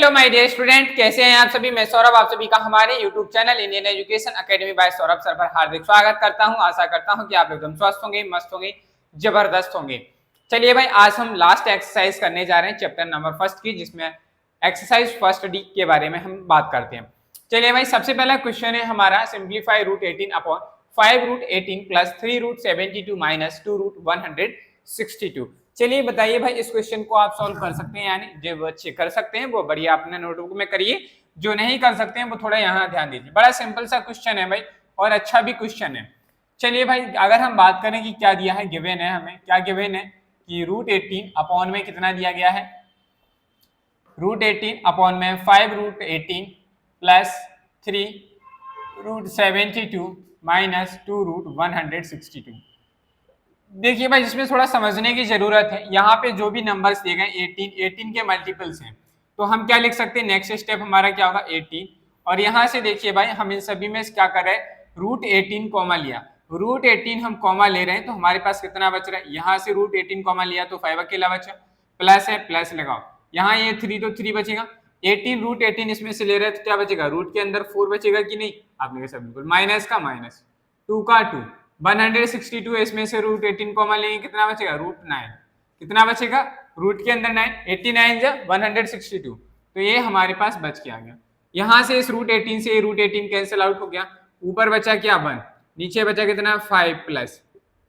Hello my dear student, कैसे हैं आप सभी। मैं सौरभ आप सभी का हमारे YouTube channel Indian Education Academy by Saurabh sir पर हार्दिक स्वागत करता हूं। आशा करता हूं कि आप एकदम स्वस्थ होंगे, मस्त होंगे, जबरदस्त होंगे। चलिए भाई, आज हम लास्ट एक्सरसाइज करने जा रहे हैं चैप्टर नंबर फर्स्ट की, जिसमें एक्सरसाइज फर्स्ट डी के बारे में हम बात करते हैं। चलिए भाई, सबसे पहला क्वेश्चन है हमारा, simplify root 18 upon 5 root 18 plus 3 root 72 minus 2 root 162। चलिए बताइए भाई, इस क्वेश्चन को आप सॉल्व कर सकते हैं, यानी जो बच्चे कर सकते हैं वो बढ़िया अपने नोटबुक में करिए, जो नहीं कर सकते हैं वो थोड़ा यहाँ ध्यान दीजिए। बड़ा सिंपल सा क्वेश्चन है भाई, और अच्छा भी क्वेश्चन है। चलिए भाई, अगर हम बात करें कि क्या दिया है, गिवन है, हमें क्या गिवन है कि रूट 18 अपॉन में कितना दिया गया है, रूट 18 अपॉन में 5 root 18 plus 3 root 72 minus 2 root 162। देखिए भाई, जिसमें थोड़ा समझने की जरूरत है, यहाँ पे जो भी नंबर्स दिए गए 18 के मल्टीपल्स हैं, तो हम क्या लिख सकते हैं, नेक्स्ट स्टेप हमारा क्या होगा 18। और यहाँ से देखिए भाई, हम इन सभी में क्या कर रहे हैं, रूट 18 कॉमा लिया, रूट 18 हम कॉमा ले रहे हैं, तो हमारे पास कितना बच रहा है, यहाँ से रूट 18 कॉमा लिया तो 5 अकेला बचा, प्लस है, प्लस लगाओ, यहाँ ये 3 तो 3 बचेगा, 18 रूट 18 इसमें से ले रहे हैं तो क्या बचेगा, रूट के अंदर 4 बचेगा कि नहीं, आपने कैसा बिल्कुल, माइनस का माइनस, 2 का 2, 162 इसमें से रूट 18 कॉमन लेंगे, कितना बचेगा, रूट 9, कितना बचेगा, रूट के अंदर 9, 89 जा 162, तो ये हमारे पास बच के आ गया। यहाँ से इस रूट 18 से रूट 18 कैंसिल आउट हो गया, ऊपर बचा क्या 1, नीचे बचा कितना 5 प्लस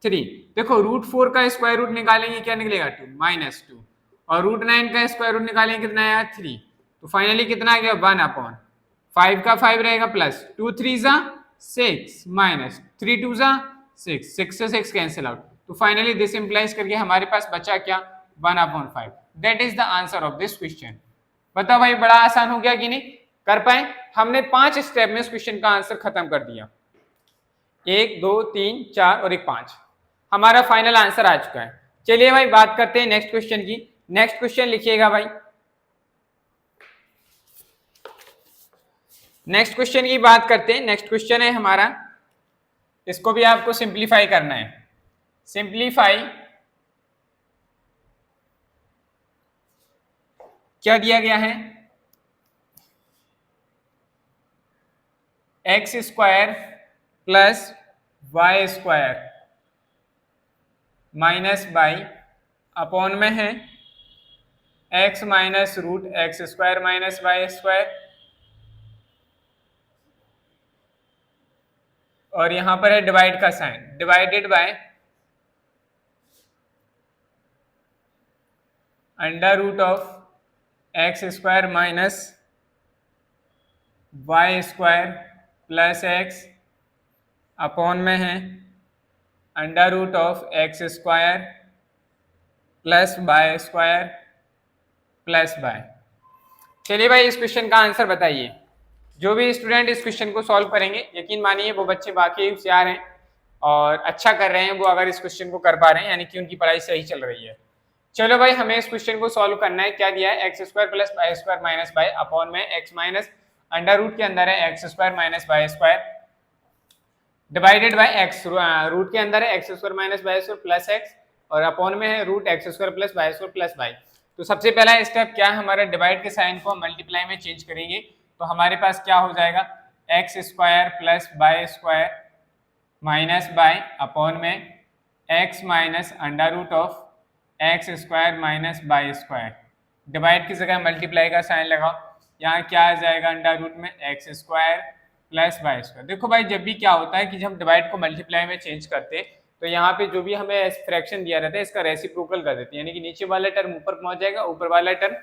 3। देखो रूट 4 का स्क्वायर रूट निकालेंगे, क्या निकलेगा 2 माइनस 2, और रूट 9 का स्क्वायर रूट निकालेंगे, कितना आया 3, तो फाइनली कितना आ गया 1 अपॉन 5 का 5 रहेगा प्लस 2 3 जा 6 माइनस 3 2 जा 6, 6 से 6 कैंसिल आउट, तो फाइनली दिस इंप्लाइज करके हमारे पास बचा क्या 1/5। That is the answer of this question. बताओ भाई, बड़ा आसान हो गया कि नहीं, कर पाए। हमने 5 स्टेप में इस क्वेश्चन का आंसर खत्म कर दिया, 1 2 3 4 और 1 5, हमारा फाइनल आंसर आ चुका है। चलिए भाई, बात करते हैं नेक्स्ट क्वेश्चन की। नेक्स्ट क्वेश्चन लिखिएगा भाई, नेक्स्ट क्वेश्चन की बात करते हैं। नेक्स्ट क्वेश्चन है हमारा, इसको भी आपको सिंप्लीफाई करना है। सिंप्लीफाई क्या दिया गया है, X square plus Y square minus Y upon में है X minus root X square minus Y square, और यहां पर है डिवाइड का sign, divided by under root of x square minus Y square plus X upon में है under root of x square plus Y square plus Y. चलिए भाई, इस क्वेश्चन का आंसर बताइए। जो भी स्टूडेंट इस क्वेश्चन को सॉल्व करेंगे, यकीन मानिए वो बच्चे बाकी होशियार हैं और अच्छा कर रहे हैं, वो अगर इस क्वेश्चन को कर पा रहे हैं, यानी कि उनकी पढ़ाई सही चल रही है। चलो भाई, हमें इस क्वेश्चन को सॉल्व करना है। क्या दिया है, X square plus Y square minus Y upon में एक्स माइनस अंडर रूट के अंदर है X square minus Y square divided by X, root के अंदर है X square minus Y square plus X, और अपॉन में है root X square plus Y square plus Y. तो सबसे पहला स्टेप क्या है हमारा, डिवाइड के साइन को मल्टीप्लाई में चेंज करेंगे, तो हमारे पास क्या हो जाएगा, x square plus Y square minus by upon में x minus under root of x square minus Y square, divide की जगह मल्टीप्लाई का साइन लगाओ, यहाँ क्या आ जाएगा अंडर रूट में X square plus Y square. देखो भाई, जब भी क्या होता है कि जब हम डिवाइड को मल्टीप्लाई में चेंज करते हैं, तो यहाँ पे जो भी हमें फ्रैक्शन दिया रहता है इसका रेसिप्रोकल कर देते हैं, यानी कि नीचे वाला टर्म ऊपर पहुंच जाएगा, ऊपर वाला टर्म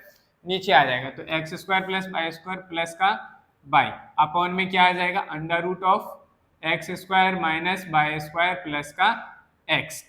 नीचे आ जाएगा, तो X square plus Y square plus का वाई अपॉन में क्या आ जाएगा under root of x square minus Y square plus का एक्स।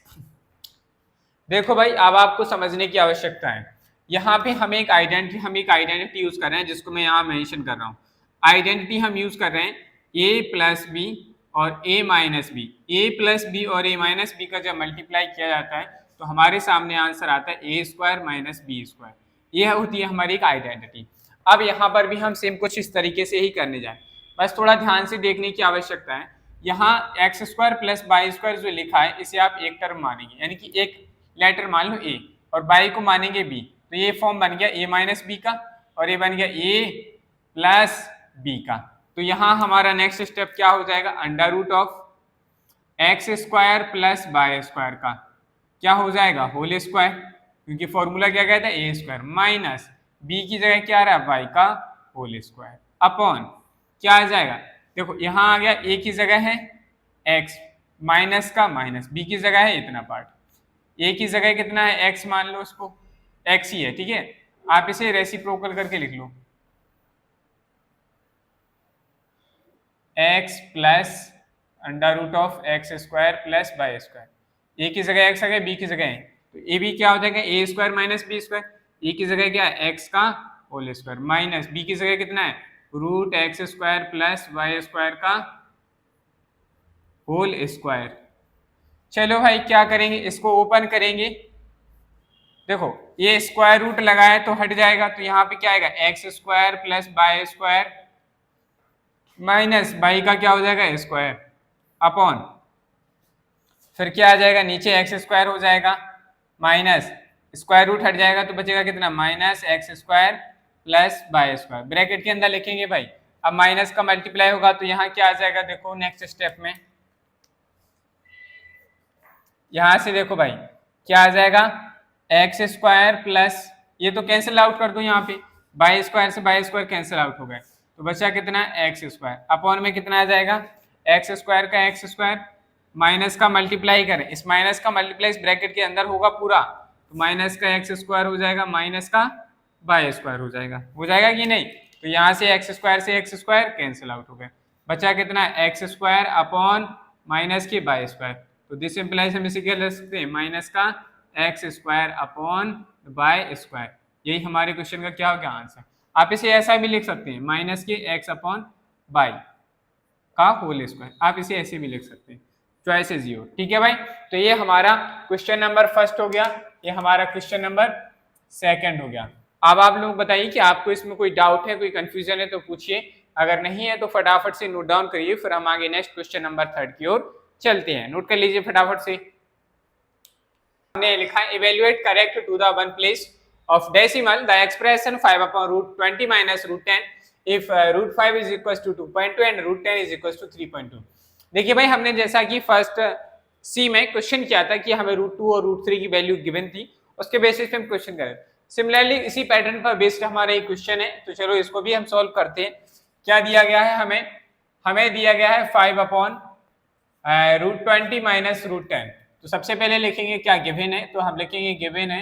देखो भाई, अब आपको समझने की आवश्यकता है, यहाँ पे हम एक आइडेंटिटी यूज कर रहे हैं, जिसको मैं यहाँ मेंशन कर रहा हूँ। आइडेंटिटी हम यूज कर रहे हैं a प्लस बी और a minus B. A plus B और a माइनस बी का जब मल्टीप्लाई किया जाता है, तो हमारे सामने आंसर आता है ए स्क्वायर माइनस बी स्क्वायर। यह होती है हमारी एक आइडेंटिटी। अब यहाँ पर भी हम सेम कुछ इस तरीके से ही करने जाए, बस थोड़ा ध्यान से देखने की आवश्यकता है। यहाँ X square plus Y square जो लिखा है, इसे आप एक टर्म मानेंगे, यानी कि एक लेटर मान लो a, और y को मानेंगे b, तो ये फॉर्म बन गया a माइनस बी का। और ये बन गया a प्लस b का। तो यहाँ हमारा नेक्स्ट स्टेप क्या हो जाएगा, under root of x square plus Y square का क्या हो जाएगा, होल स्क्वायर, क्योंकि फॉर्मूला क्या कहता है, ए स्क्वायर माइनस बी की जगह क्या आ रहा है, वाई का होल स्क्वायर अपॉन क्या आ जाएगा, देखो यहाँ आ गया ए की जगह है एक्स माइनस का माइनस, बी की जगह है इतना पार्ट, ए की जगह कितना है एक्स मान लो, उसको एक्स ही है, ठीक है, आप इसे रेसिप्रोकल करके लिख लो, x plus under root of x square plus Y square, a की जगह एक्स आ गया, बी की जगह है, तो ए बी क्या हो जाएगा, ए square minus B square, a की जगह क्या है एक्स का होल स्क्वायर माइनस बी की जगह कितना है root X square plus Y square का होल स्क्वायर। चलो भाई क्या करेंगे, इसको ओपन करेंगे, देखो ये स्क्वायर रूट लगाए तो हट जाएगा, तो यहाँ पे क्या आएगा X square plus Y square minus Y का क्या हो जाएगा स्क्वायर अपॉन फिर क्या आ जाएगा नीचे एक्स स्क्वायर हो जाएगा माइनस स्क्वायर रूट हट जाएगा तो बचेगा कितना minus X square plus Y square, bracket के अंदर लिखेंगे भाई, अब माइनस का मल्टीप्लाई होगा तो यहाँ क्या आ जाएगा, देखो नेक्स्ट स्टेप में यहां से देखो भाई क्या आ जाएगा एक्स स्क्वायर प्लस ये तो कैंसिल आउट कर दो, यहाँ पे वाई स्क्वायर से वाई स्क्वायर कैंसिल आउट हो गए तो बचा कितना एक्स स्क्वायर अपॉन में कितना आ जाएगा एक्स स्क्वायर का एक्स स्क्वायर माइनस का मल्टीप्लाई करें, इस माइनस का मल्टीप्लाई इस ब्रैकेट के अंदर होगा पूरा, तो माइनस का एक्स स्क्वायर हो जाएगा माइनस का वाई स्क्वायर हो जाएगा कि नहीं, तो यहाँ से एक्स स्क्वायर कैंसिल आउट हो गए, बचा कितना एक्स स्क्वायर अपॉन माइनस की वाई स्क्वायर, तो दिस इम्प्लाइज हम इसे क्या ले सकते हैं माइनस का X square upon Y square, यही हमारे क्वेश्चन का क्या हो गया आंसर। आप इसे ऐसा भी लिख सकते हैं माइनस के एक्स अपॉन वाई का होल स्क्वायर, आप इसे ऐसे भी लिख सकते हैं, चॉइस इज योर, ठीक है भाई। तो ये हमारा क्वेश्चन नंबर फर्स्ट हो गया, ये हमारा क्वेश्चन नंबर सेकंड हो गया। अब आप लोग बताइए कि आपको इसमें कोई डाउट है, कोई कंफ्यूजन है तो पूछिए, अगर नहीं है तो फटाफट से नोट डाउन करिए, फिर हम आगे नेक्स्ट क्वेश्चन नंबर थर्ड की ओर चलते हैं, नोट कर लीजिए फटाफट से। हमने लिखा है evaluate correct to the one place of decimal the expression 5 upon root 20 minus root 10 if root 5 is equal to 2.2 and root 10 is equal to 3.2। देखिए भाई हमने जैसा कि फर्स्ट सी में क्वेश्चन किया था कि हमें रूट 2 और रूट 3 की वैल्यू गिवन थी, उसके बेसिस पे हम क्वेश्चन करें, सिमिलरली इसी पैटर्न पर बेस्ड हमारा एक क्वेश्चन है, तो चलो इसको भी हम सॉल्व करते हैं। क्या दिया गया है हमें दिया गया है 5 अपॉन रूट 20 माइनस रूट 10, तो सबसे पहले लिखेंगे क्या गिवन है, तो हम लिखेंगे गिवन है,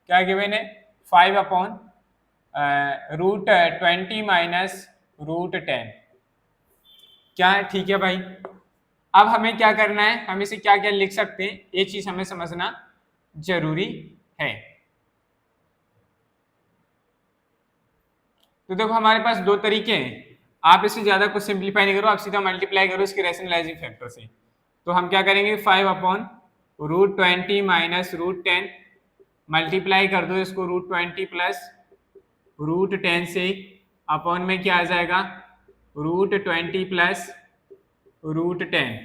क्या गिवन है 5 अपॉन रूट 20 माइनस रूट 10, क्या है, ठीक है भाई। अब हमें क्या करना है, हम इसे क्या क्या लिख सकते हैं, ये चीज हमें समझना जरूरी है। तो देखो हमारे पास दो तरीके हैं, आप इसे ज्यादा कुछ सिंप्लीफाई नहीं करो, आप सीधा मल्टीप्लाई करो इसके रैशनलाइजिंग फैक्टर से। तो हम क्या करेंगे 5 upon root 20 minus root 10 multiply कर दो इसको रूट 20 प्लस रूट 10 से, अपॉन में क्या आ जाएगा रूट 20 प्लस रूट 10,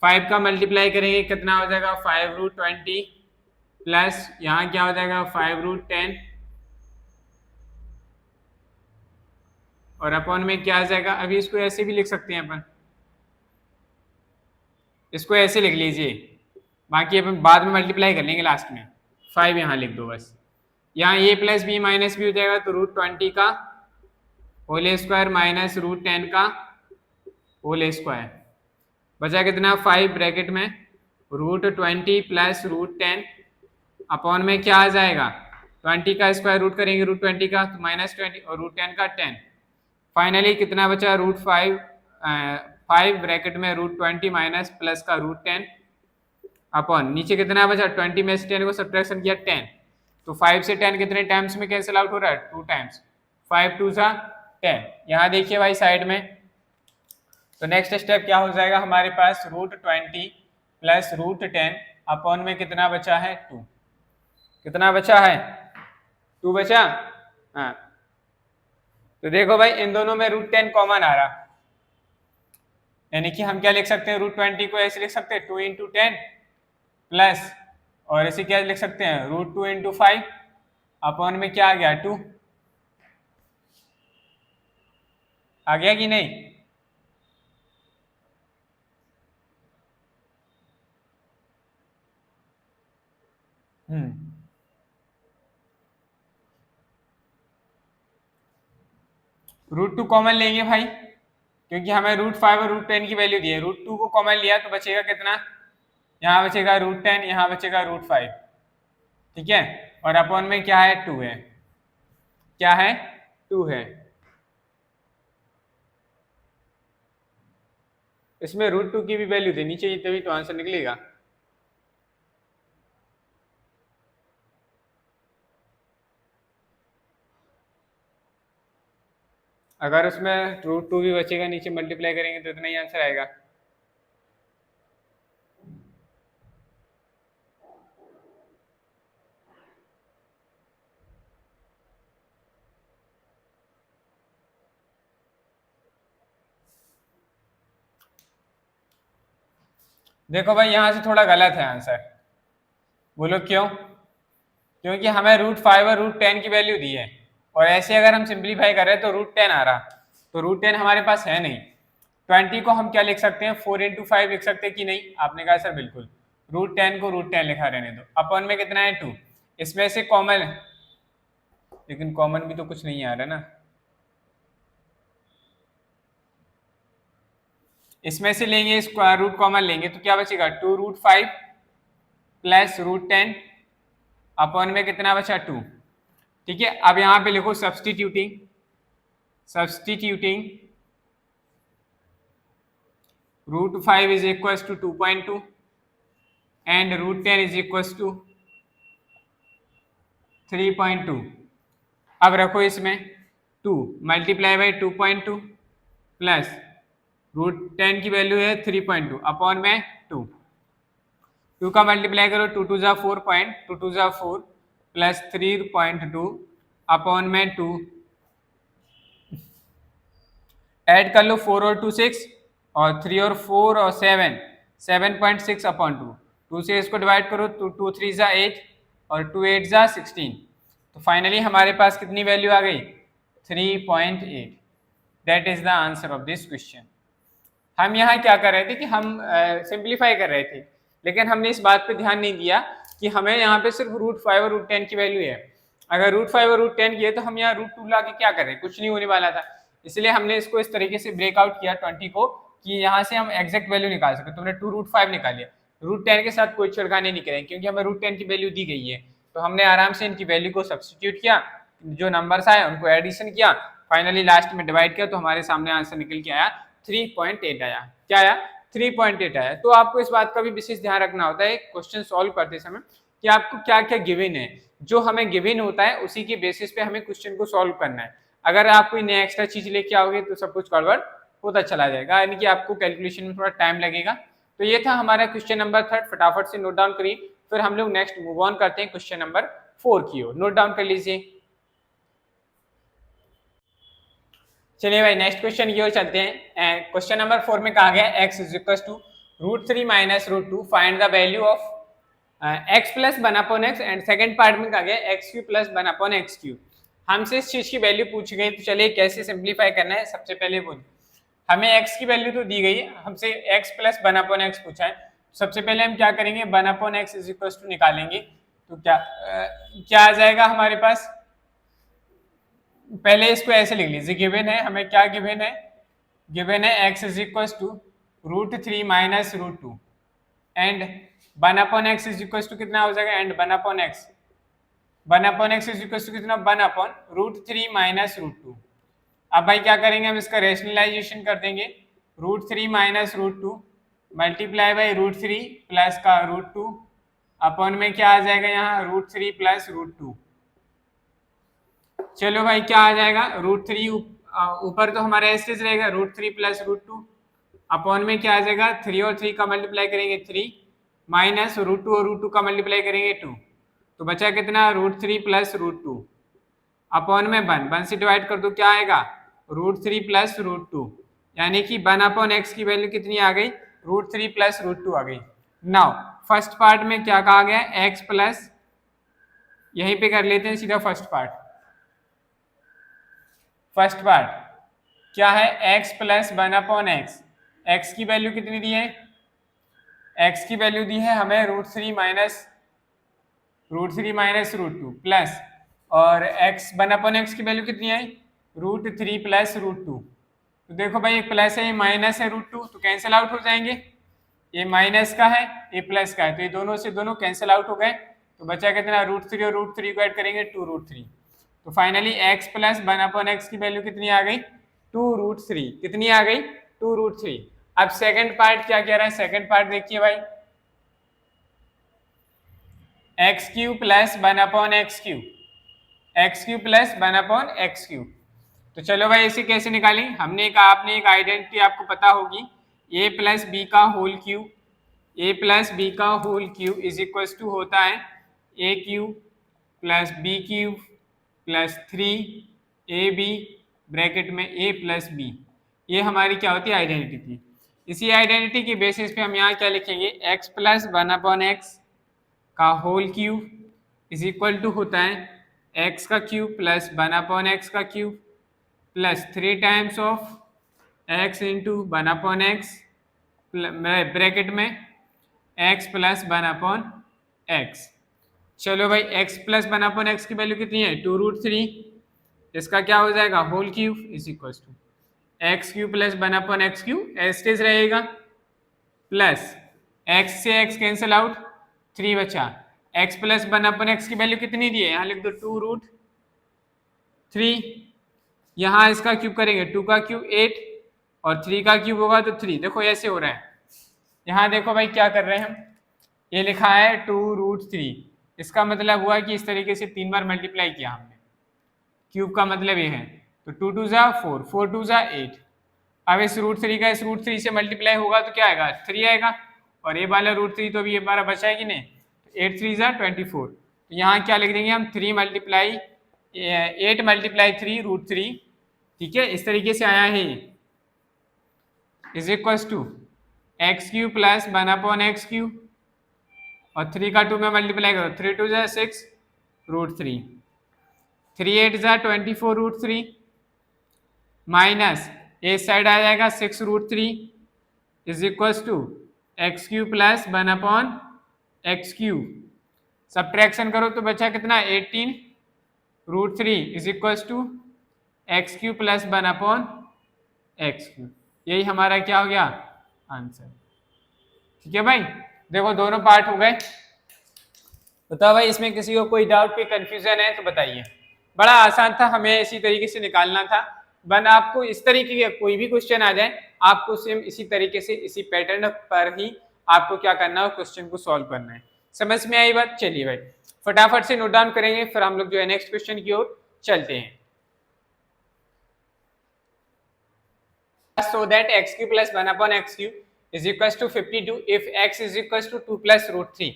5 का मल्टीप्लाई करेंगे कितना हो जाएगा 5 रूट 20 प्लस यहाँ क्या हो जाएगा 5 रूट 10 और अपॉन में क्या आ जाएगा, अभी इसको ऐसे भी लिख सकते हैं अपन, इसको ऐसे लिख लीजिए, बाकी अपन बाद में मल्टीप्लाई कर लेंगे लास्ट में, 5 यहाँ लिख दो बस, यहाँ ए प्लस बी माइनस बी हो जाएगा, तो रूट 20 का होल स्क्वायर माइनस रूट 10 का होल स्क्वायर, बचा कितना 5 ब्रैकेट में रूट 20 प्लस रूट 10 अपॉन में क्या आ जाएगा 20 का स्क्वायर रूट करेंगे रूट 20 का तो माइनस 20 और रूट 10 का 10, फाइनली कितना बचा रूट 5 ब्रैकेट में रूट 20 माइनस प्लस का रूट 10 अपॉन नीचे कितना बचा 20 में से 10 को सब्ट्रैक्शन किया 10, तो 5 से 10 कितने टाइम्स में कैंसिल आउट हो रहा है 2 टाइम्स, 5 2 सा 10, यहाँ देखिए भाई साइड में, तो नेक्स्ट स्टेप क्या हो जाएगा हमारे पास रूट 20 प्लस रूट 10 अपॉन में कितना बचा है 2, कितना बचा है 2 बचा, हाँ तो देखो भाई इन दोनों में रूट 10 कॉमन आ रहा, यानी कि हम क्या लिख सकते हैं रूट 20 को ऐसे लिख सकते हैं 2 इंटू 10 प्लस और ऐसे क्या लिख सकते हैं रूट 2 इंटू 5 अपॉन में क्या आ गया 2, आ गया कि नहीं? रूट टू कॉमन लेंगे भाई, क्योंकि हमें √5 और √10 की वैल्यू दी है। √2 को कॉमन लिया तो बचेगा कितना? यहाँ बचेगा √10, यहाँ बचेगा √5, ठीक है। और अपॉन में क्या है? 2 है। क्या है? 2 है। इसमें √2 की भी वैल्यू देनी चाहिए, तभी तो आंसर निकलेगा। अगर उसमें √2 भी बचेगा, नीचे मल्टीप्लाई करेंगे तो इतना ही आंसर आएगा। देखो भाई यहाँ से थोड़ा गलत है आंसर, बोलो क्यों? क्योंकि हमें √5 और √10 की वैल्यू दी है, और ऐसे अगर हम सिंप्लीफाई कर रहे हैं तो √10 आ रहा, तो √10 हमारे पास है नहीं। 20 को हम क्या लिख सकते हैं? 4 × 5 लिख सकते हैं कि नहीं? आपने कहा सर बिल्कुल। √10 को √10 लिखा रहने दो। अपॉन में कितना है? 2। इसमें से कॉमन, लेकिन कॉमन भी तो कुछ नहीं आ रहा ना। इसमें से लेंगे स्क्वायर रूट कॉमन लेंगे तो क्या बचेगा? 2√5 प्लस √10 अपॉन में कितना बचा? 2, ठीक है। अब यहाँ पे लिखो substituting √5 is equal to 2.2 and √10 is equal to 3.2। अब रखो इसमें 2 मल्टीप्लाई बाई 2.2 प्लस √10 की वैल्यू है 3.2 अपॉन में 2 का मल्टीप्लाई करो, 2 2 जा 4 प्लस 3.2 अपॉन में 2, ऐड कर लो 4 और 2 6, और 3 और 4 और 7 7.6 अपॉन 2 से इसको डिवाइड करो तो 2 3 जा 8 और 2 8 जा 16, तो फाइनली हमारे पास कितनी वैल्यू आ गई? 3.8। That is the answer of this question. हम यहाँ क्या कर रहे थे कि हम सिंप्लीफाई कर रहे थे, लेकिन हमने इस बात पे ध्यान नहीं दिया कि हमें यहाँ पे सिर्फ √5 और √10 की वैल्यू है। अगर √5 और √10 की है तो हम यहाँ √2 ला के क्या करें? कुछ नहीं होने वाला था। इसलिए हमने इसको इस तरीके से ब्रेकआउट किया 20 को, कि यहाँ से हम एग्जैक्ट वैल्यू निकाल सके। तुमने 2√5 निकाल लिया, √10 के साथ कोई छिड़खानी नहीं करेंगे क्योंकि हमें √10 की वैल्यू दी गई है। तो हमने आराम से इनकी वैल्यू को सब्सटीट्यूट किया, जो नंबर्स आए उनको एडिशन किया, फाइनली लास्ट में डिवाइड किया, तो हमारे सामने आंसर निकल के आया 3.8 आया। क्या आया? 3.8 आया। तो आपको इस बात का भी विशेष ध्यान रखना होता है क्वेश्चन सॉल्व करते समय कि आपको क्या क्या गिवन है। जो हमें गिवन होता है उसी के बेसिस पे हमें क्वेश्चन को सॉल्व करना है। अगर आप कोई नया एक्स्ट्रा चीज लेके आओगे तो सब कुछ गड़बड़ होता चला जाएगा, यानी कि आपको कैलकुलेशन में थोड़ा टाइम लगेगा। तो ये था हमारा क्वेश्चन नंबर 3, फटाफट से नोट डाउन करिए, फिर हम लोग नेक्स्ट मूव ऑन करते हैं क्वेश्चन नंबर 4 की ओर। नोट डाउन कर लीजिए। चलिए भाई नेक्स्ट क्वेश्चन की ओर चलते हैं। क्वेश्चन नंबर 4 में कहा गया x is equal to √3 minus √2 find the value of x plus 1/x, and second part में कहा गया x³ प्लस 1/x³। हमसे इस चीज की वैल्यू पूछी गई, तो चलिए कैसे सिंप्लीफाई करना है। सबसे पहले वो हमें x की वैल्यू तो दी गई है, हमसे x प्लस 1/x पूछा है। सबसे पहले हम क्या करेंगे? 1/x इज इक्वल टू निकालेंगे, तो क्या आ जाएगा हमारे पास? पहले इसको ऐसे लिख लीजिए, गिवन है हमें, क्या गिवन है? गिवन है x is equal to √3 minus √2 and 1/x is equal to कितना हो जाएगा? And 1/x is equal to कितना? 1/√3 माइनस √2। अब भाई क्या करेंगे? हम इसका रेशनलाइजेशन कर देंगे। √3 माइनस √2 मल्टीप्लाई बाई √3 प्लस का √2 अपॉन में क्या आ जाएगा यहाँ? √3 प्लस √2। चलो भाई क्या आ जाएगा? √3 ऊपर तो हमारा एस्टेज रहेगा, √3 प्लस √2 अपॉन में क्या आ जाएगा? 3 और 3 का मल्टीप्लाई करेंगे 3 माइनस √2 और √2 का मल्टीप्लाई करेंगे 2, तो बचा कितना? √3 प्लस √2 अपॉन में 1 से डिवाइड कर दो, क्या आएगा? √3 प्लस √2, यानी कि 1/x की वैल्यू कितनी आ गई? √3 प्लस √2 आ गई। नाउ फर्स्ट पार्ट में क्या कहा गया? x प्लस, यहीं पे कर लेते हैं सीधा फर्स्ट पार्ट। क्या है, x प्लस 1/x। x की वैल्यू कितनी दी है, x की वैल्यू दी है हमें √3 माइनस √2 प्लस, और x 1/x की वैल्यू कितनी आई, √3 प्लस √2। तो देखो भाई एक प्लस है, ये माइनस है √2, तो कैंसिल आउट हो जाएंगे, ये माइनस का है ये प्लस का है, तो ये दोनों से दोनों कैंसिल आउट हो गए, तो बचा कितना, √3 और √3 को ऐड करेंगे 2√3। तो फाइनली x प्लस 1/x की वैल्यू कितनी आ गई, 2√3। कितनी आ गई, 2√3। अब सेकंड पार्ट क्या कह रहा है, सेकंड पार्ट देखिए भाई, x³ plus 1/x³, x³ plus 1/x³। तो चलो भाई इसे कैसे निकालें, हमने एक आपने एक आइडेंटिटी आपको पता होगी, a प्लस बी का whole cube, a plus b का whole cube is equal to होता है a³ plus b³ plus 3ab bracket में a प्लस b। ये हमारी क्या होती है, आइडेंटिटी थी। इसी आइडेंटिटी की बेसिस पे हम यहाँ क्या लिखेंगे, x प्लस 1/x का whole cube is equal to होता है x का क्यूब प्लस 1/x का cube plus 3 times of x into 1/x bracket में x प्लस 1/x। चलो भाई x प्लस 1/x की वैल्यू कितनी है, 2√3, इसका क्या हो जाएगा, whole cube is equal to x³ plus 1/x³ as it is रहेगा, प्लस x से x कैंसिल आउट, 3 बचा, x प्लस 1/x की वैल्यू कितनी दी है, यहाँ लिख दो 2√3, यहाँ इसका क्यूब करेंगे 2 का क्यूब 8 और 3 का क्यूब होगा तो 3। देखो ऐसे हो रहा है, यहाँ देखो भाई क्या कर रहे हैं हम, ये लिखा है 2√3, इसका मतलब हुआ कि इस तरीके से 3 बार मल्टीप्लाई किया हमने, क्यूब का मतलब ये है, तो 2 2 ज़ा 4, 4 2 ज़ा 8। अब इस √3 का इस √3 से मल्टीप्लाई होगा तो क्या आएगा, 3 आएगा, और ये वाला √3 तो अभी ये हमारा बचा है कि नहीं, 8 3 ज़ा 24। तो यहाँ क्या लिख देंगे हम, 8 मल्टीप्लाई 3 √3, ठीक है, इस तरीके से आया है, is equal to x³ plus 1/x³ और 3 का 2 में मल्टीप्लाई करो, 3 2 ज़ा 6 √3, 3 8 ज़ा 24 √3 माइनस इस साइड आ जाएगा 6 √3 is equal to x³ plus 1/x³। Subtraction करो तो बचा कितना, 18 √3 is equal to x³ plus 1/x³। यही हमारा क्या हो गया, आंसर। ठीक है भाई, देखो दोनों पार्ट हो गए। बताओ भाई इसमें किसी को कोई डाउट पे कंफ्यूजन है तो बताइए। बड़ा आसान था, हमें इसी तरीके से निकालना था। बन आपको इस तरीके के कोई भी क्वेश्चन आ जाए, आपको सेम इसी तरीके से इसी पैटर्न पर ही आपको क्या करना है, क्वेश्चन को सॉल्व करना है। समझ में आई बात? चलिए भाई फटाफट से नोट डाउन करेंगे, फिर हम लोग जो है नेक्स्ट क्वेश्चन की ओर चलते हैं। So that x³ plus 1/x³ is equals to 52 if x is equals to 2 plus √3।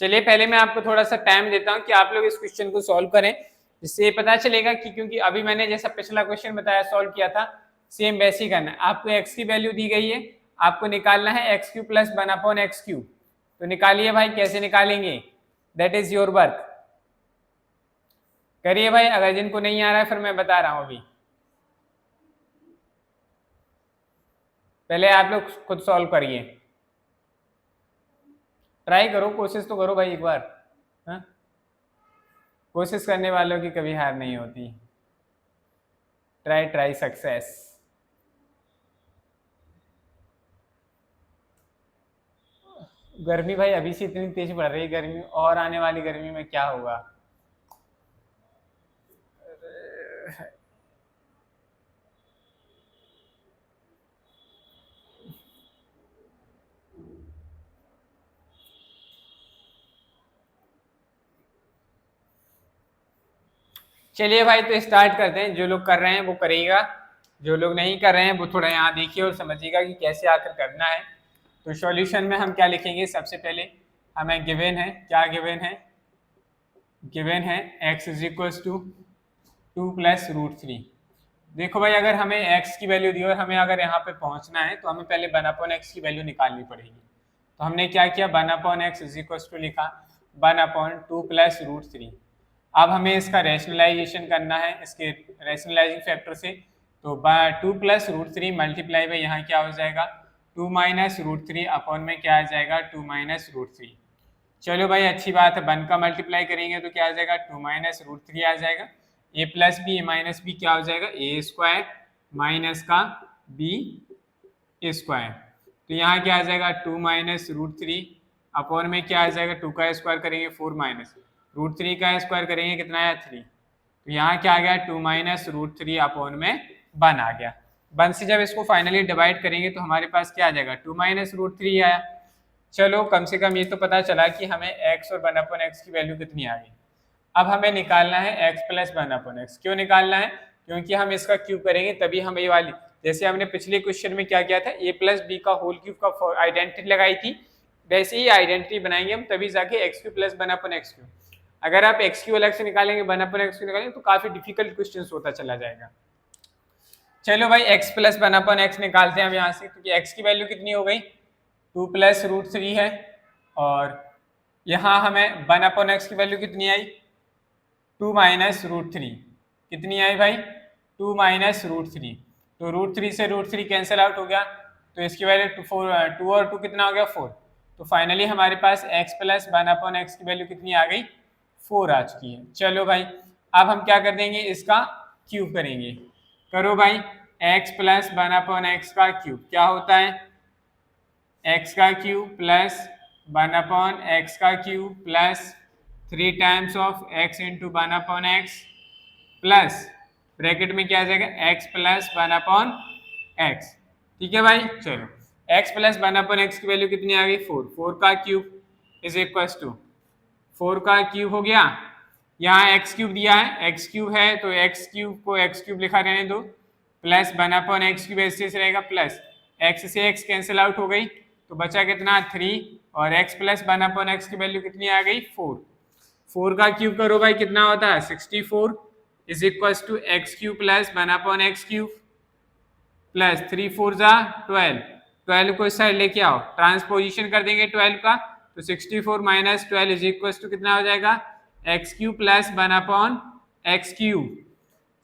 चलिए पहले मैं आपको थोड़ा सा टाइम देता हूं कि आप लोग इस क्वेश्चन को सॉल्व करें, जिससे पता चलेगा कि क्योंकि अभी मैंने जैसा पिछला क्वेश्चन बताया सॉल्व किया था, सेम वैसे ही करना है। आपको x की वैल्यू दी गई है, आपको निकालना है x³ प्लस 1/x³। तो निकालिए भाई, कैसे निकालेंगे, दैट इज योर वर्क। करिए भाई, अगर जिनको नहीं आ रहा है फिर मैं बता रहा हूं अभी। पहले आप लोग खुद सॉल्व करिए, ट्राई करो, कोशिश तो करो भाई एक बार। हाँ, कोशिश करने वालों की कभी हार नहीं होती। Try try success. गर्मी भाई अभी से इतनी तेज बढ़ रही है गर्मी, और आने वाली गर्मी में क्या होगा। चलिए भाई तो स्टार्ट करते हैं। जो लोग कर रहे हैं वो करेगा, जो लोग नहीं कर रहे हैं वो थोड़ा यहाँ देखिए और समझिएगा कि कैसे आकर करना है। तो सॉल्यूशन में हम क्या लिखेंगे, सबसे पहले हमें गिवन है, क्या गिवन है, गिवन है x is equal to 2 plus √3। देखो भाई अगर हमें x की वैल्यू दी और हमें अगर यहाँ पे पहुँचना है तो हमें पहले 1/x की वैल्यू निकालनी पड़ेगी। तो हमने क्या किया, 1/x इज इक्वल टू लिखा 1/2 प्लस √3। अब हमें इसका रैशनलाइजेशन करना है, इसके रैशनलाइजिंग फैक्टर से तो 2 plus root three multiply by यहाँ क्या हो जाएगा 2 माइनस रूट थ्री अपॉन में क्या आ जाएगा 2 माइनस रूट थ्री। चलो भाई अच्छी बात है, 1 का मल्टीप्लाई करेंगे तो क्या आ जाएगा 2 माइनस रूट थ्री आ जाएगा। ए प्लस बी ए माइनस बी क्या हो जाएगा ए स्क्वायर माइनस का बी स्क्वायर। तो यहाँ क्या आ जाएगा 2 माइनस रूट थ्री अपॉन में क्या आ जाएगा 2 का स्क्वायर करेंगे 4 माइनस रूट थ्री का स्क्वायर करेंगे कितना आया 3। तो यहाँ क्या आ गया 2 माइनस रूट थ्री अपॉन में 1 आ गया। 1 से जब इसको फाइनली डिवाइड करेंगे तो हमारे पास क्या आ जाएगा 2 माइनस रूट थ्री आया। चलो कम से कम ये तो पता चला कि हमें x और 1 अपॉन एक्स की वैल्यू कितनी आ गई। अब हमें निकालना है x प्लस 1 अपॉन एक्स। क्यों निकालना है? क्योंकि हम इसका क्यूब करेंगे तभी हम ये वाली, जैसे हमने पिछले क्वेश्चन में क्या किया था a प्लस बी का होल क्यूब का आइडेंटिटी लगाई थी, वैसे ही आइडेंटिटी बनाएंगे हम तभी जाके x cube plus 1 upon X cube. अगर आप एक्स क्यू अलग से निकालेंगे 1 अपॉन एक्स क्यू निकालेंगे तो काफी डिफिकल्ट क्वेश्चन होता चला जाएगा। चलो भाई x प्लस 1 अपॉन एक्स निकालते हैं हम यहाँ से, क्योंकि x की वैल्यू कितनी हो गई 2 प्लस रूट थ्री है और यहाँ हमें 1 अपॉन एक्स की वैल्यू कितनी आई 2 माइनस रूट थ्री। कितनी आई भाई 2 माइनस रूट थ्री। तो रूट थ्री से रूट थ्री कैंसिल आउट हो गया तो इसकी वैल्यू 2 और 2 कितना हो गया 4। तो फाइनली हमारे पास x प्लस 1 अपॉन एक्स की वैल्यू कितनी आ गई 4 आ चुकी है। चलो भाई अब हम क्या कर देंगे इसका क्यूब करेंगे। करो भाई x प्लस 1 अपॉन एक्स का क्यूब क्या होता है x का क्यूब प्लस 1 अपॉन एक्स का cube plus 3 times of x into 1 upon x plus bracket में क्या आ जाएगा x प्लस 1 अपॉन एक्स। ठीक है भाई चलो x प्लस 1 अपॉन एक्स की वैल्यू कितनी आ गई 4। 4 का क्यूब इज इक्वल टू 4 का क्यूब हो गया। यहाँ एक्स क्यूब दिया है एक्स क्यूब है तो एक्स क्यूब को एक्स क्यूब लिखा रहने दो प्लस 1 अपॉन एक्स क्यूब ऐसे रहेगा प्लस एक्स से एक्स कैंसिल आउट हो गई तो बचा कितना 3 और x प्लस 1 अपॉन एक्स की वैल्यू कितनी आ गई 4। 4 का क्यूब करो भाई कितना होता है 64 is equal to X cube plus 1 upon X cube plus 3 4 जा 12। 12 को इस साइड लेके आओ ट्रांसपोजिशन कर देंगे 12 का तो 64 माइनस 12 इज इक्वल टू कितना हो जाएगा X cube plus 1 upon X cube.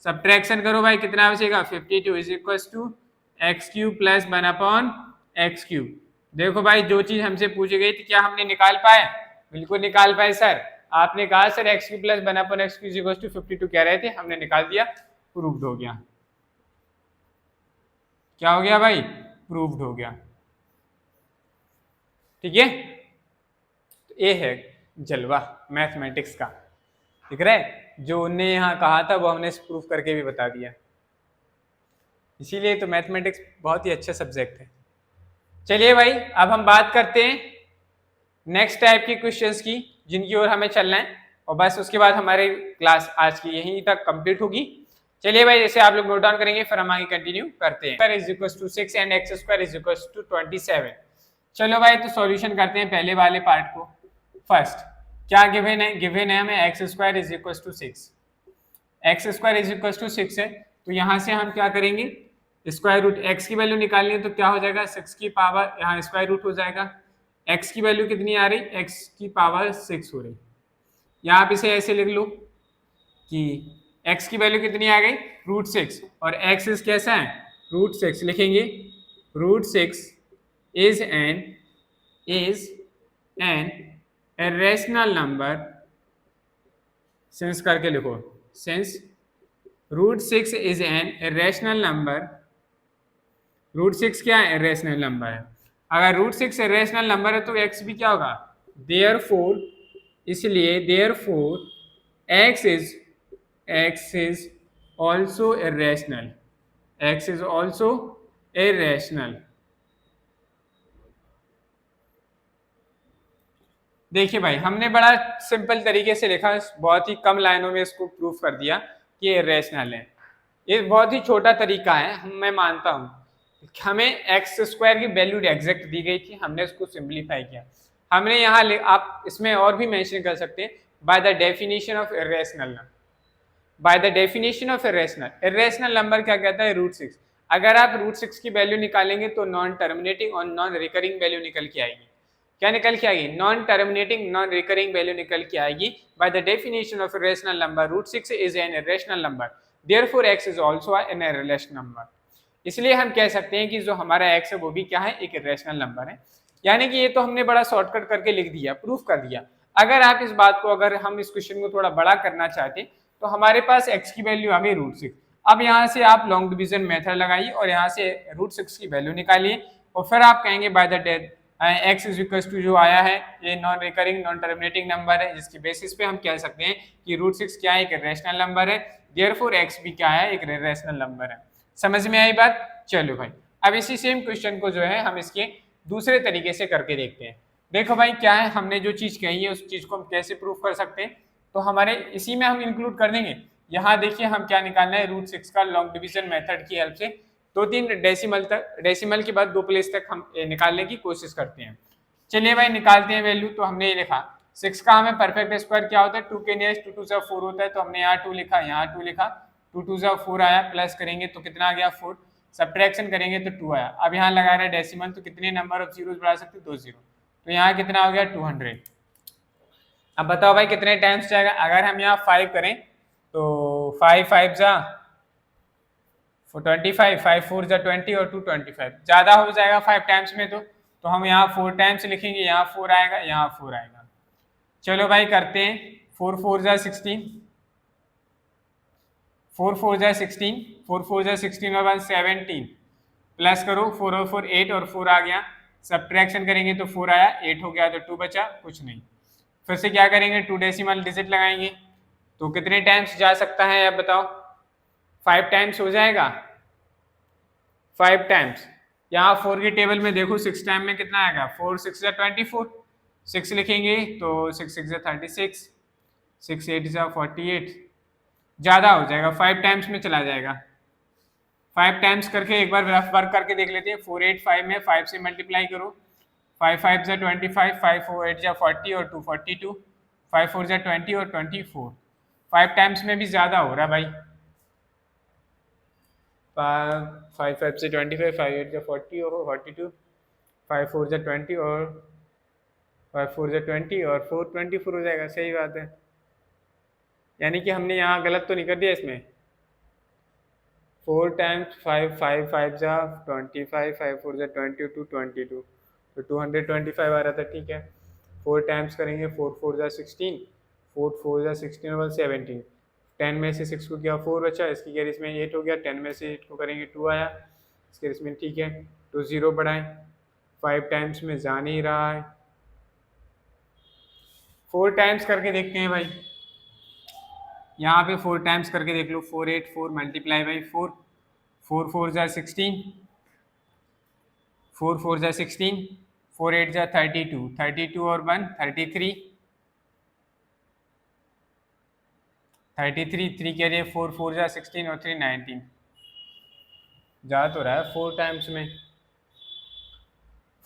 Subtraction करो भाई कितना बचेगा 52 is equal to X cube plus 1 upon X cube. देखो भाई जो चीज हमसे पूछी गई थी क्या हमने निकाल पाए? बिल्कुल निकाल पाए सर। आपने कहा sir X cube plus 1 upon X cube is equal to 52 कह रहे थे, हमने निकाल दिया, प्रूव्ड हो गया। क्या हो गया भाई? प्रूव्ड हो गया। ठीक है तो ये है जलवा मैथमेटिक्स का। दिख रहा है जो उनने यहाँ कहा था वो हमने प्रूफ करके भी बता दिया। इसीलिए तो मैथमेटिक्स बहुत ही अच्छा सब्जेक्ट है। चलिए भाई अब हम बात करते हैं नेक्स्ट टाइप की क्वेश्चंस की जिनकी ओर हमें चलना है और बस उसके बाद हमारी क्लास आज की यहीं तक कंप्लीट होगी। चलिए भाई जैसे आप लोग नोट डाउन करेंगे फिर हम आगे कंटिन्यू करते हैं। Is equal to 6 and X square is equal to 27। चलो भाई तो सॉल्यूशन करते हैं पहले वाले पार्ट को। फर्स्ट क्या गिवन है? गिवन है हमें X square is equal to 6। X square is equal to 6 है तो यहाँ से हम क्या करेंगे स्क्वायर रूट एक्स की वैल्यू निकालनी है तो क्या हो जाएगा 6 की पावर यहाँ स्क्वायर रूट हो जाएगा। एक्स की वैल्यू कितनी आ रही एक्स की पावर 6 हो रही। या आप इसे ऐसे लिख लो कि एक्स की वैल्यू कितनी आ गई रूट 6 और एक्स इज कैसा है रूट 6 लिखेंगे root 6 is an irrational number since करके लिखो since root 6 is an irrational number. Root 6 क्या है इरेशनल नंबर है। अगर रूट 6 इरेशनल नंबर है तो x भी क्या होगा देयरफॉर, इसलिए therefore x is also irrational. x is also irrational. देखिए भाई हमने बड़ा सिंपल तरीके से लिखा, बहुत ही कम लाइनों में इसको प्रूफ कर दिया कि इरेशनल है। ये बहुत ही छोटा तरीका है, मैं मानता हूँ। हमें एक्स स्क्वायर की वैल्यू एग्जैक्ट दी गई थी, हमने उसको सिंप्लीफाई किया। हमने यहाँ आप इसमें और भी मेंशन कर सकते हैं bye the definition of irrational number. Bye the definition of irrational number क्या कहता है रूट 6। अगर आप रूट 6 की वैल्यू निकालेंगे तो नॉन टर्मिनेटिंग और नॉन रिकरिंग वैल्यू निकल के आएगी। क्या निकल के आएगी? Non terminating non recurring value निकल के आएगी। By the definition of irrational number root 6 is an irrational number therefore x is also an irrational number. इसलिए हम कह सकते हैं कि जो हमारा x है वो भी क्या है, एक इररेशनल नंबर है। यानी कि ये तो हमने बड़ा शॉर्टकट करके लिख दिया, प्रूफ कर दिया। अगर आप इस बात को, अगर हम इस क्वेश्चन को थोड़ा बड़ा करना चाहते तो हमारे पास x की वैल्यू आ गई √6। अब यहाँ से आप लॉन्ग डिवीजन मेथड लगाइए और यहाँ से √6 की वैल्यू निकालिए और फिर आप कहेंगे by the date x is equal to जो आया है ये non recurring non terminating number है, जिसकी बेसिस पे हम कह सकते हैं कि √6 क्या है, एक रैशनल नंबर है। देयरफॉर x भी क्या है, एक रैशनल नंबर है। समझ में आई बात? चलो भाई, अब इसी सेम क्वेश्चन को जो है हम इसके दूसरे तरीके से करके देखते हैं। देखो भाई क्या है, हमने जो चीज कही है उस चीज को हम कैसे प्रूफ कर सकते हैं, तो हमारे इसी में हम इंक्लूड कर देंगे। यहाँ देखिए हम क्या निकालना है, √6 का लॉन्ग डिवीजन मेथड की हेल्प से 2-3 डेसिमल तक, डेसिमल के बाद 2 प्लेस तक हम निकालने की कोशिश करते हैं। चलिए भाई निकालते हैं वैल्यू। तो हमने ये लिखा 6 का हमें परफेक्ट स्क्वायर क्या होता है, 2 के नियरेस्ट 2 2 4 होता है, तो हमने यहाँ 2 लिखा, यहाँ 2 लिखा, 2 2 4 आया, प्लस करेंगे तो कितना आ गया 4, सब्ट्रैक्शन करेंगे तो 2 आया। अब यहाँ लगा रहे डेसिमल, तो कितने नंबर ऑफ जीरोस बढ़ा सकते हैं, 2 जीरो, तो यहाँ कितना हो गया 200। अब बताओ भाई कितने टाइम्स जाएगा, अगर हम यहाँ 5 करें तो 5 5 जा 25, 5 4 जा 20 और 2 25, ज्यादा हो जाएगा 5 टाइम्स में, तो हम यहाँ 4 टाइम्स लिखेंगे, यहाँ 4 आएगा, यहाँ 4 आएगा। चलो भाई करते हैं, 4 4 जा 16, 4 4 जा 16, 4 4 जा 16 और 1 17, प्लस करो 4 और 4 8 और 4 आ गया, सब्ट्रैक्शन करेंगे तो 4 आया, 8 हो गया तो 2 बचा, कुछ नहीं। फिर से क्या करेंगे, 2 डेसिमल डिजिट लगाएंगे, तो कितने टाइम्स जा सकता है अब बताओ, 5 टाइम्स हो जाएगा, 5 टाइम्स। यहाँ 4 की टेबल में देखो 6 टाइम में कितना आएगा, 4 6 जा 24, 6 लिखेंगे तो 6 6 जा 36, 6 8 जा 48, ज़्यादा हो जाएगा, 5 टाइम्स में चला जाएगा। 5 टाइम्स करके एक बार वर्क करके देख लेते हैं। 4 8 5 में 5 से मल्टीप्लाई करो, 5 5 जा 25, 5 4 8 जा 40 और 2 42, 5 4 जा 20 और 24, 5 टाइम्स में भी ज़्यादा हो रहा है भाई। 5 5 से 25, 5 8 जा 40 और 42, 5 4 जा 20 और 5 4 जा 20 और 4 24 हो जाएगा। सही बात है, यानी कि हमने यहाँ गलत तो नहीं कर दिया इसमें। 4 टाइम्स 5 5 5 जा 25, 5 4 जा 22 22, तो 225 आ रहा था, ठीक है। 4 टाइम्स करेंगे, 4 4 जा 16, 4 4 जा 16 और 17, 10 में से 6 को किया 4 बचा, इसकी कैरी इसमें 8 हो गया, 10 में से 8 को करेंगे 2 आया, इसके इसमें ठीक है, तो 0 बढ़ाएं, 5 टाइम्स में जा नहीं रहा है। 4 टाइम्स करके देखते हैं भाई, यहाँ पे 4 टाइम्स करके देख लो, 4 8 4 मल्टीप्लाई बाई 4, 4 4 जा 16, 4 4 जा 16, 4 8 जा 32, 32 और 1 33, 33 3 कह रही है, 4 4 जा 16 और 3 19, जा तो रहा है 4 टाइम्स में।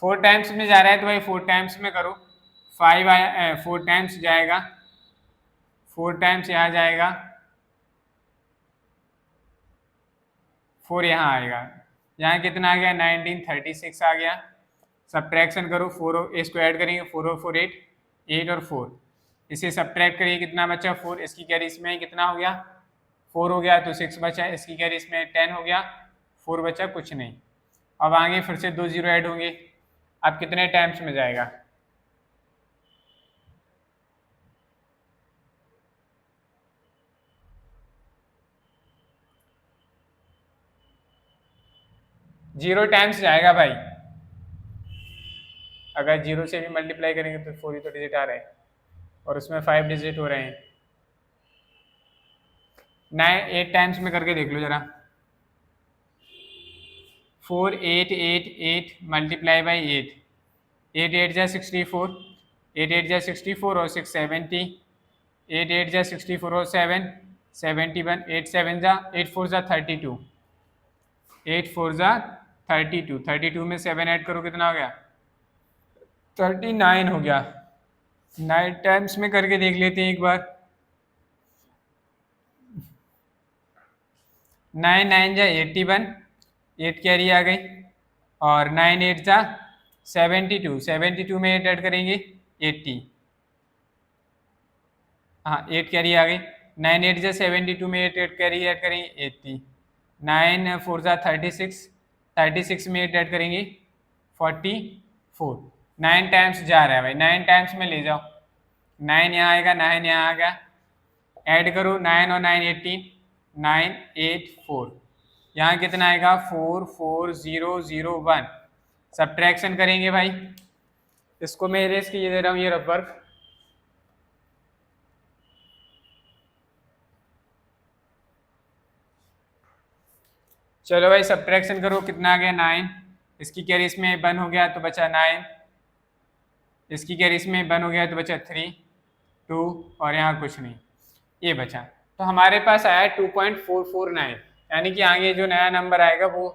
4 टाइम्स में जा रहा है तो भाई 4 टाइम्स में करो, 5 आया, 4 टाइम्स जाएगा, 4 टाइम्स यहाँ जाएगा, 4 यहाँ आएगा, यहाँ कितना आ गया 19 36 आ गया। सब्ट्रैक्शन करो, 4 इसको ऐड करेंगे, 4 और 4 8, 8 और 4, इसे सब्ट्रैक्ट करिए, कितना बचा 4, इसकी कैरी इसमें कितना हो गया 4 हो गया, तो 6 बचा, इसकी कैरी इसमें 10 हो गया, 4 बचा, कुछ नहीं। अब आगे फिर से 2 जीरो ऐड होंगे, अब कितने टाइम्स में जाएगा, जीरो टाइम्स जाएगा भाई। अगर जीरो से भी मल्टीप्लाई करेंगे तो 4 ही तो डिजिट आ रहे हैं और उसमें 5 डिजिट हो रहे हैं। 8 टाइम्स में करके देख लो जरा, 4 8 8 8 मल्टीप्लाई बाई 8, 8 8 जा 64, 8 8 जा 64 और 6 70, 8 8 जा 64 और 7 71, 8 7 जा 8 4 जा 32, 8 4 जा 32, 32 में 7 ऐड करो, कितना हो गया 39 हो गया। 9 टाइम्स में करके देख लेते हैं एक बार, 9 9 जा 81, 8 कैरी आ गई, और 9 8 जा 72, 72 में 8 ऐड करेंगे 80, हाँ 8 कैरी आ गई, 9 8 जा 72 में 8 ऐड करेंगे 80, 9 4 जा 36, 36 में 8 ऐड करेंगे 44, 9 टाइम्स जा रहा है भाई, 9 टाइम्स में ले जाओ, 9 यहाँ आएगा, 9 यहाँ आ गया, ऐड करो 9 और 9 18, 9 8 4, यहाँ कितना आएगा 4 4 0 0 1, सब्ट्रैक्शन करेंगे भाई, इसको मैं इरेज किए दे रहा हूँ ये रफ वर्क, चलो भाई सब्ट्रैक्शन करो, कितना आ गया 9, इसकी कैरी इसमें 1 हो गया तो बचा 9, इसकी कैरी इसमें 1 हो गया तो बचा 3 2 और यहाँ कुछ नहीं, ये बचा। तो हमारे पास आया 2.449, यानी कि आगे जो नया नंबर आएगा वो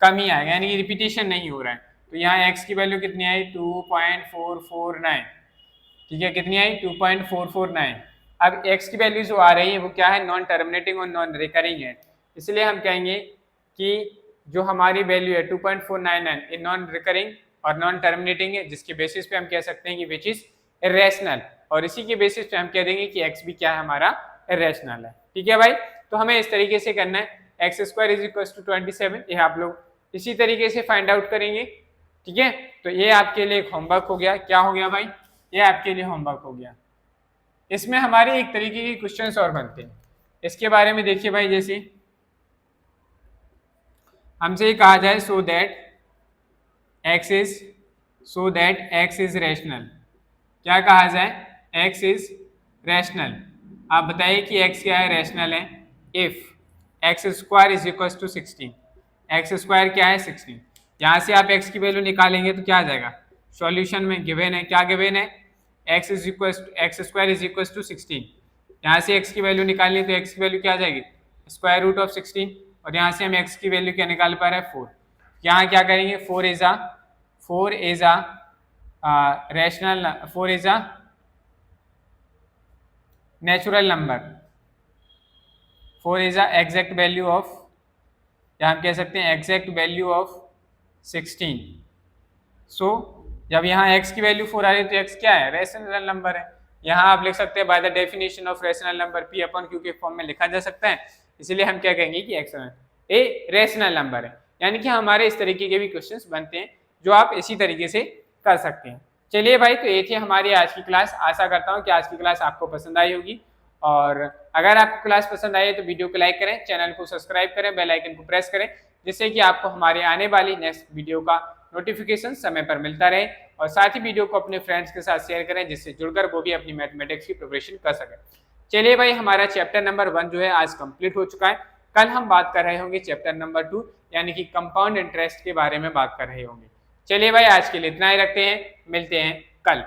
कम ही आएगा, यानी कि रिपीटेशन नहीं हो रहा है। तो यहाँ x की वैल्यू कितनी आई 2.449, ठीक है, कितनी आई 2.449। अब x की वैल्यू जो आ रही है वो क्या है, नॉन टर्मिनेटिंग और नॉन रिकरिंग है, इसलिए हम कहेंगे कि जो हमारी वैल्यू है 2.499 ये नॉन रिकरिंग और नॉन टर्मिनेटिंग है, जिसके बेसिस पे हम कह सकते हैं कि विच इज इरेशनल, और इसी के बेसिस पे हम कह देंगे कि x भी क्या है हमारा इरेशनल है। ठीक है भाई, तो हमें इस तरीके से करना है, x square is equal to 27, ये आप लोग इसी तरीके से फाइंड आउट करेंगे। ठीक है, तो ये आपके लिए एक होमवर्क हो गया, क्या हो गया भाई, ये आपके लिए होमवर्क हो गया। इसमें हमारे एक तरीके के क्वेश्चंस और बनते हैं, इसके बारे में देखिए भाई, जैसे हमसे ये कहा जाए so that x is rational, क्या कहा जाए x इज रैशनल, आप बताइए कि x क्या है, रैशनल है। If x square is equal to 16, x square क्या है 16, यहाँ से आप x की वैल्यू निकालेंगे तो क्या आ जाएगा, सॉल्यूशन में गिवन है, क्या गिवन है, x square is equal to 16, यहाँ से x की वैल्यू निकालें तो x की वैल्यू क्या आ जाएगी, स्क्वायर रूट ऑफ 16, और यहाँ से हम x की वैल्यू क्या निकाल पा रहे हैं 4, यहाँ क्या करेंगे 4 is a rational, 4 is a natural number, 4 is a exact value of, या हम कह सकते हैं एग्जैक्ट वैल्यू ऑफ 16। सो जब यहाँ x की वैल्यू 4 आ रही है तो x क्या है, रैशनल नंबर है। यहाँ आप लिख सकते हैं bye the definition of rational number p upon q के फॉर्म में लिखा जा सकता है, इसलिए हम क्या कहेंगे कि x ए रैशनल नंबर है। यानी कि हमारे इस तरीके के भी क्वेश्चंस बनते हैं जो आप इसी तरीके से कर सकते हैं। चलिए भाई, तो ये थी हमारी आज की क्लास, आशा करता हूँ कि आज की क्लास आपको पसंद आई होगी, और अगर आपको क्लास पसंद आई है तो वीडियो को लाइक करें, चैनल को सब्सक्राइब करें, बेल आइकन को प्रेस करें, जिससे कि आपको हमारे आने वाली नेक्स्ट वीडियो का नोटिफिकेशन समय पर मिलता रहे, और साथ ही वीडियो को अपने फ्रेंड्स के साथ शेयर करें, जिससे जुड़कर वो भी अपनी मैथमेटिक्स की प्रिपरेशन कर सकें। चलिए भाई, हमारा चैप्टर नंबर 1 जो है आज कंप्लीट हो चुका है। कल हम बात कर रहे होंगे चैप्टर नंबर 2 यानी कि कंपाउंड इंटरेस्ट के बारे में बात कर रहे होंगे। चलिए भाई, आज के लिए इतना ही रखते हैं, मिलते हैं कल।